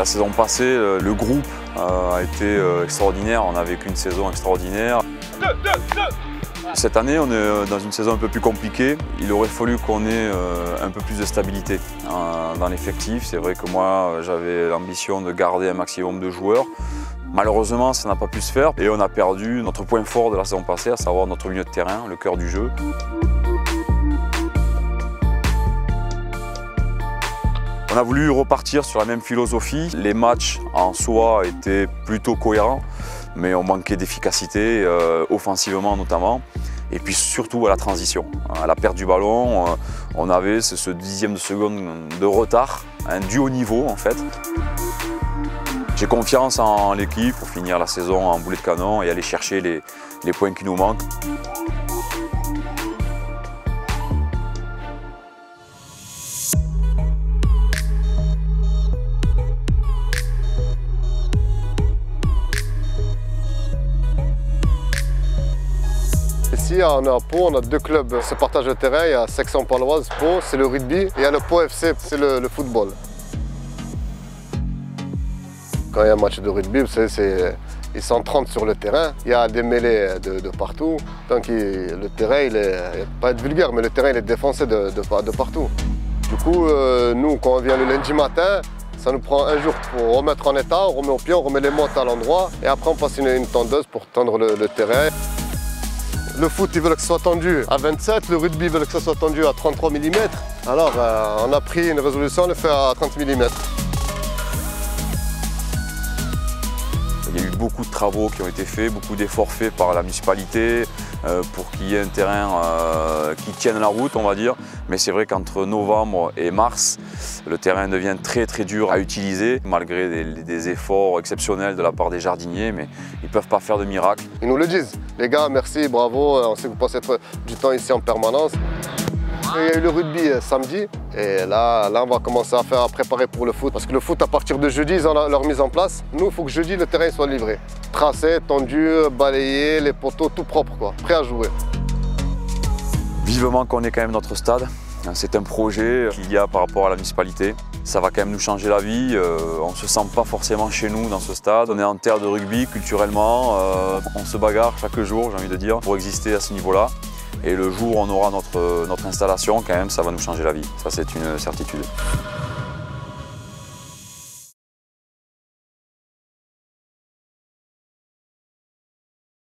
saison passée, le groupe a été extraordinaire, on a vécu une saison extraordinaire. Cette année, on est dans une saison un peu plus compliquée. Il aurait fallu qu'on ait un peu plus de stabilité dans l'effectif. C'est vrai que moi, j'avais l'ambition de garder un maximum de joueurs. Malheureusement, ça n'a pas pu se faire et on a perdu notre point fort de la saison passée, à savoir notre milieu de terrain, le cœur du jeu. On a voulu repartir sur la même philosophie. Les matchs en soi étaient plutôt cohérents, mais on manquait d'efficacité, offensivement notamment. Et puis surtout à la transition. À la perte du ballon, on avait ce dixième de seconde de retard, du haut niveau en fait. J'ai confiance en l'équipe pour finir la saison en boulet de canon et aller chercher les points qui nous manquent. Ici, on est à Pau, on a deux clubs qui se partagent le terrain. Il y a Section Paloise, Pau, c'est le rugby, et il y a le Pau FC, c'est le football. Quand il y a un match de rugby, ils sont 30 sur le terrain, il y a des mêlées de partout. Donc le terrain, il est pas être vulgaire, mais le terrain il est défoncé de partout. Du coup, nous, quand on vient le lundi matin, ça nous prend un jour pour remettre en état, on remet au pied, on remet les mottes à l'endroit, et après on passe une tondeuse pour tendre le terrain. Le foot, ils veulent que ce soit tendu à 27, le rugby, ils veulent que ce soit tendu à 33 mm. Alors, on a pris une résolution de le faire à 30 mm. Il y a eu beaucoup de travaux qui ont été faits, beaucoup d'efforts faits par la municipalité pour qu'il y ait un terrain qui tienne la route, on va dire. Mais c'est vrai qu'entre novembre et mars, le terrain devient très dur à utiliser, malgré des efforts exceptionnels de la part des jardiniers, mais ils ne peuvent pas faire de miracle. Ils nous le disent. Les gars, merci, bravo, on sait que vous passez du temps ici en permanence. Il y a eu le rugby samedi et là on va commencer à préparer pour le foot. Parce que le foot, à partir de jeudi, ils ont leur mise en place. Nous, il faut que jeudi, le terrain soit livré. Tracé, tendu, balayé, les poteaux, tout propre, quoi. Prêt à jouer. Vivement qu'on ait quand même notre stade. C'est un projet qu'il y a par rapport à la municipalité. Ça va quand même nous changer la vie. On ne se sent pas forcément chez nous dans ce stade. On est en terre de rugby culturellement. On se bagarre chaque jour, j'ai envie de dire, pour exister à ce niveau-là. Et le jour où on aura notre installation, quand même, ça va nous changer la vie. Ça, c'est une certitude.